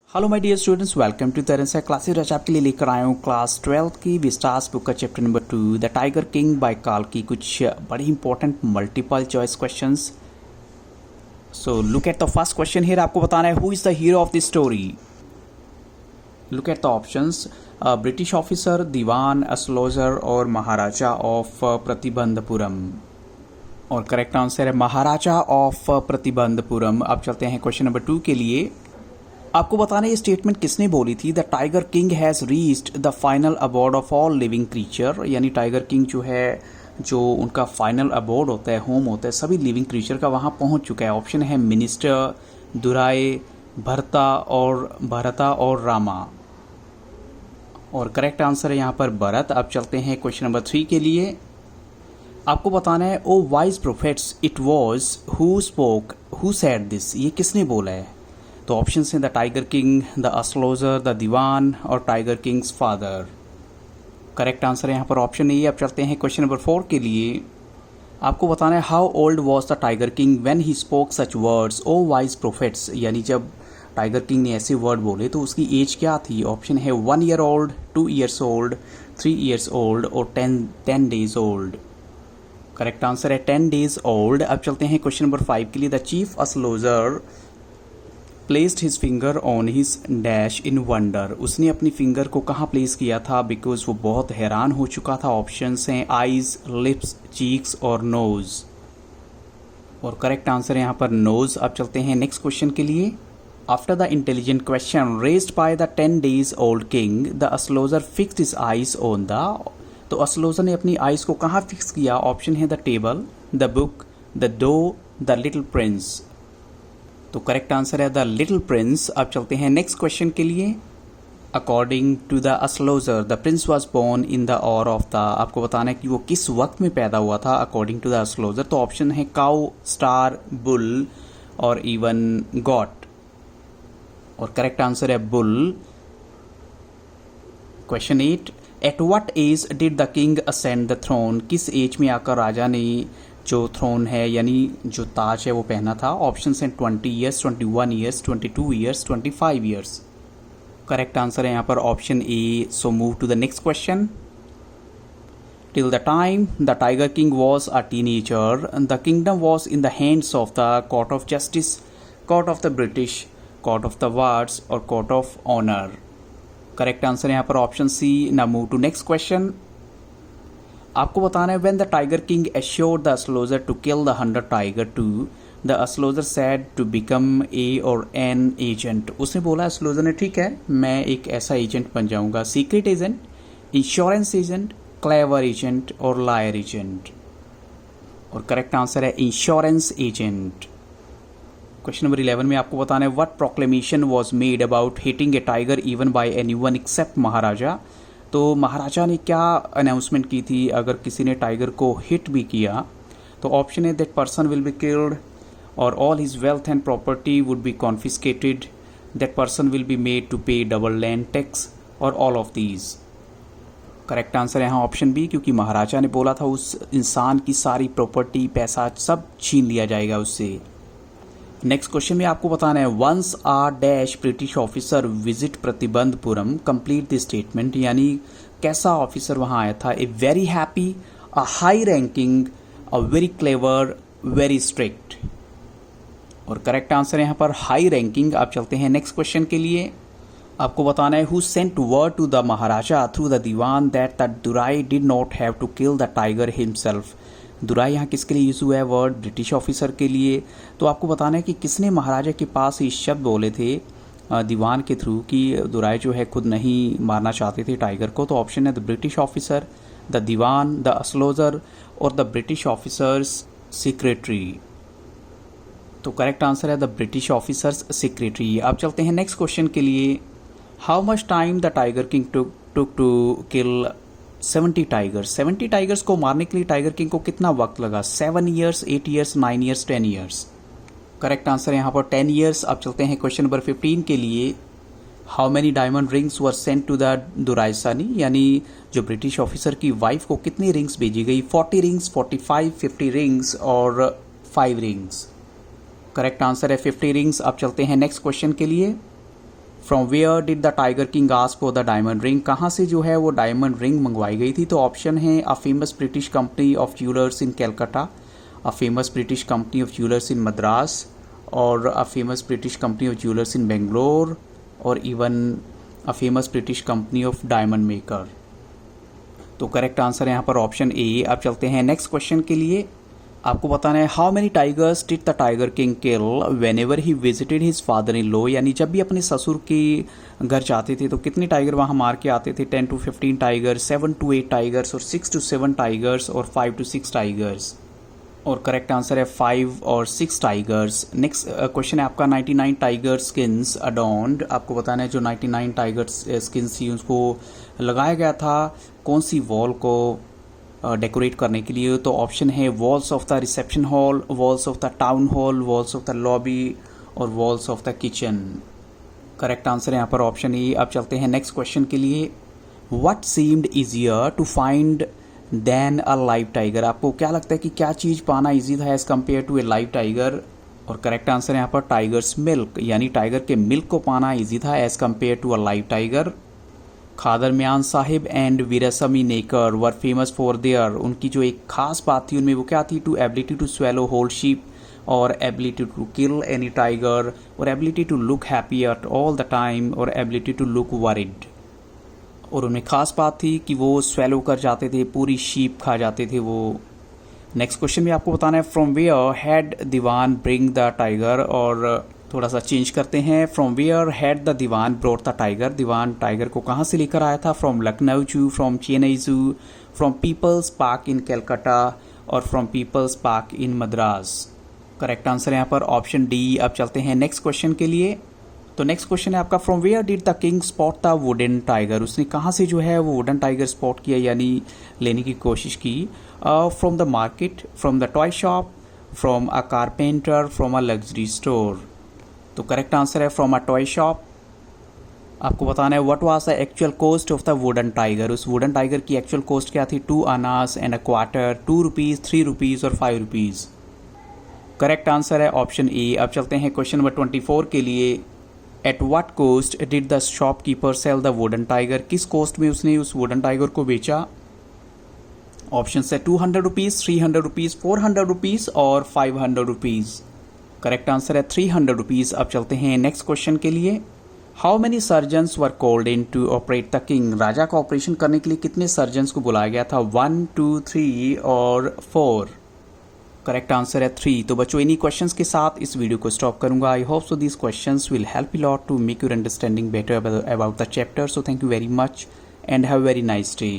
Hello my dear students, welcome to तरह classes. आज आपके लिए लेकर आया हूँ क्लास 12 की विस्टास बुक का chapter number 2 the tiger king by काल की कुछ बड़ी important multiple choice questions. So look at the first question here. आपको बताना है who is the hero of the story. Look at the options, British officer, dewan, astrologer और maharaja of Pratibandapuram. और correct answer है महाराजा ऑफ प्रतिबंधपुरम। अब चलते हैं क्वेश्चन नंबर 2 के लिए। आपको बताना ये स्टेटमेंट किसने बोली थी। The tiger king has reached the final abode of all living creature, यानी टाइगर किंग जो है, जो उनका फाइनल अबोर्ड होता है, होम होता है सभी लिविंग क्रीचर का, वहाँ पहुँच चुका है। ऑप्शन है मिनिस्टर, दुराए, भरता और रामा। और करेक्ट आंसर है यहाँ पर भरत। अब चलते हैं क्वेश्चन नंबर 3 के लिए। आपको बताना है O wise prophets it was who spoke who said this, ये किसने बोला है। तो ऑप्शन हैं the tiger king, the astrologer, the Dewan और tiger king's father. Correct answer है यहाँ पर ऑप्शन ए। अब चलते हैं क्वेश्चन नंबर 4 के लिए। आपको बताना है how old was the tiger king when he spoke such words O wise prophets, यानी जब टाइगर किंग ने ऐसे वर्ड बोले तो उसकी एज क्या थी। ऑप्शन है 1 year old, 2 years old, 3 years old और 10 डेज ओल्ड। करेक्ट आंसर है 10 डेज ओल्ड। अब चलते हैं क्वेश्चन नंबर 5 के लिए। The chief astrologer placed his finger on his dash in wonder, उसने अपनी फिंगर को कहाँ प्लेस किया था बिकॉज वो बहुत हैरान हो चुका था। ऑप्शंस हैं आईज, लिप्स, चीक्स और नोज। और करेक्ट आंसर है यहाँ पर नोज। अब चलते हैं नेक्स्ट क्वेश्चन के लिए। After the intelligent question raised by the 10 days old king the astrologer fixed his eyes on the, तो एस्ट्रोलॉजर ने अपनी आईज को कहाँ फिक्स किया। ऑप्शन है the table, the book, the door, the little prince. तो करेक्ट आंसर है the little prince. अब चलते हैं नेक्स्ट क्वेश्चन के लिए। According to the astrologer the prince was born in the hour of the, आपको बताना है कि वो किस वक्त में पैदा हुआ था अकॉर्डिंग टू द एस्ट्रोलॉजर। तो ऑप्शन है काउ, स्टार, बुल और इवन गॉट। और करेक्ट आंसर है bull. Question 8, at what age did the king ascend the throne, किस एज में आकर राजा ने जो थ्रोन है यानी जो ताज है वो पहना था। ऑप्शन हैं 20 years, 21 years, 22 years, 25 years. Correct answer है यहाँ पर option A. So move to the next question. Till the time the tiger king was a teenager the kingdom was in the hands of the court of justice, court of the British, court of the wards और court of honour. Correct answer है यहाँ पर option C. Now move to next question. आपको बताना है when the tiger king assured the astrologer to kill the 100 tiger to the astrologer said to become a और an agent, उसने बोला astrologer ने ठीक है मैं एक ऐसा एजेंट बन जाऊंगा। Secret agent, insurance agent, clever agent और लायर एजेंट। और करेक्ट आंसर है इंश्योरेंस एजेंट। क्वेश्चन नंबर 11 में आपको बताना है what proclamation was made about hitting a tiger even by anyone except Maharaja, तो महाराजा ने क्या अनाउंसमेंट की थी अगर किसी ने टाइगर को हिट भी किया। तो ऑप्शन है that person will be killed और all his wealth and property would be confiscated, that person will be made to pay double land tax और all of these. Correct answer है यहाँ option B, क्योंकि महाराजा ने बोला था उस इंसान की सारी प्रॉपर्टी, पैसा सब छीन लिया जाएगा उससे। नेक्स्ट क्वेश्चन में आपको बताना है once a dash British officer visit Pratibandapuram, complete this statement, यानी कैसा ऑफिसर वहां आया था। A very happy, a high ranking, a very clever, very strict. और करेक्ट आंसर है यहाँ पर हाई रैंकिंग। आप चलते हैं नेक्स्ट क्वेश्चन के लिए। आपको बताना है who sent word to the Maharaja through the Dewan that the Durai did not have to kill the tiger himself. Durai यहाँ किसके लिए यूज़ हुआ है वर्ड, ब्रिटिश ऑफिसर के लिए। तो आपको बताना है कि किसने महाराजा के पास ये शब्द बोले थे दीवान के थ्रू कि दुराई जो है खुद नहीं मारना चाहते थे टाइगर को। तो ऑप्शन है the British officer, the dewan, the astrologer और द ब्रिटिश ऑफिसर्स सेक्रेटरी। तो करेक्ट आंसर है द ब्रिटिश ऑफिसर्स सेक्रेटरी। अब चलते हैं नेक्स्ट क्वेश्चन के लिए। How much time the tiger king took to kill 70 tigers, 70 tigers को मारने के लिए टाइगर किंग को कितना वक्त लगा। 7 years, 8 years, 9 years, 10 years. Correct answer है यहाँ पर 10 ईयर्स। अब चलते हैं क्वेश्चन नंबर 15 के लिए। How many diamond rings were sent to the Duraisani, यानी जो ब्रिटिश ऑफिसर की वाइफ को कितनी रिंग्स भेजी गई। 40 रिंग्स, 45, 50 रिंग्स और 5 रिंग्स। करेक्ट आंसर है 50 रिंग्स। अब चलते हैं नेक्स्ट क्वेश्चन के लिए। From where did the tiger king ask for the diamond ring, कहाँ से जो है वो डायमंड रिंग मंगवाई गई थी? तो ऑप्शन है a famous British company of jewellers in Calcutta, a famous British company of jewellers in Madras, और a famous British company of jewellers in Bangalore, और even a famous British company of diamond maker. तो correct answer है यहाँ पर option A. अब चलते हैं next question के लिए। आपको बताना है how many tigers did the tiger king kill when ever he visited his father in law, यानी जब भी अपने ससुर के घर जाते थे तो कितने टाइगर वहाँ मार के आते थे? 10 to 15 टाइगर्स, 7 to 8 टाइगर्स, और 6 to 7 टाइगर्स, और 5 to 6 टाइगर्स। और करेक्ट आंसर है 5 और 6 टाइगर्स। नेक्स्ट क्वेश्चन है आपका 99 टाइगर स्किन्स अडॉन्ड। आपको बताना है जो 99 टाइगर स्किन्स थी उसको लगाया गया था कौन सी वॉल को डेकोरेट करने के लिए? तो ऑप्शन है walls of the reception hall, walls of the town hall, walls of the lobby, और walls of the kitchen. Correct answer है यहाँ पर ऑप्शन ए। अब चलते हैं नेक्स्ट क्वेश्चन के लिए। What seemed easier to find then a live tiger, आपको क्या लगता है कि क्या चीज़ पाना इजी था as compared to a live tiger? और करेक्ट आंसर है यहाँ पर टाइगर्स मिल्क, यानी टाइगर के मिल्क को पाना इजी था as compared to a live tiger. Khader Mian Sahib and Veeraswami Naicker were famous for their, उनकी जो एक खास बात थी उनमें वो क्या थी? To ability to swallow whole sheep, और ability to kill any tiger, और ability to look happy at all the time, और एबिलिटी टू लुक वरिड। और उनमें खास बात थी कि वो स्वेलो कर जाते थे, पूरी शीप खा जाते थे वो। नेक्स्ट क्वेश्चन में आपको बताना है from where had dewan bring the tiger, और थोड़ा सा चेंज करते हैं। From where had the dewan brought the tiger, दीवान टाइगर को कहाँ से लेकर आया था? फ्रॉम लखनऊ जू, from Chennai zoo, from people's park in Calcutta, और from people's park in Madras. Correct answer है यहाँ पर ऑप्शन डी। अब चलते हैं नेक्स्ट क्वेश्चन के लिए। तो नेक्स्ट क्वेश्चन है आपका from where did the king spot the wooden tiger, उसने कहाँ से जो है वो वुडन टाइगर स्पॉट किया यानी लेने की कोशिश की? From the market, from the toy shop, from a carpenter, from a luxury store. तो करेक्ट आंसर है फ्रॉम अ टॉय शॉप। आपको बताना है what was the actual cost of the wooden tiger, उस वुडन टाइगर की actual cost क्या थी? 2 annas and a quarter, 2 rupees, 3 rupees, और 5 रुपीज़। करेक्ट आंसर है ऑप्शन ए। अब चलते हैं क्वेश्चन नंबर 24 के लिए। At what cost did the shopkeeper sell the wooden tiger, किस कॉस्ट में उसने उस वुडन टाइगर को बेचा? ऑप्शन है 200 रुपीज़, 300 रुपीज़, 400 रुपीज़, और 500 रुपीज़। करेक्ट आंसर है 300 रुपीज़। अब चलते हैं नेक्स्ट क्वेश्चन के लिए। How many surgeons were called in to operate the king, राजा का ऑपरेशन करने के लिए कितने सर्जन्स को बुलाया गया था? 1, 2, 3 और 4। करेक्ट आंसर है 3। तो बच्चों इन्हीं क्वेश्चंस के साथ इस वीडियो को स्टॉप करूंगा। I hope so this questions will help you lot to make your understanding better about the chapter. So thank you very much and have a very nice day.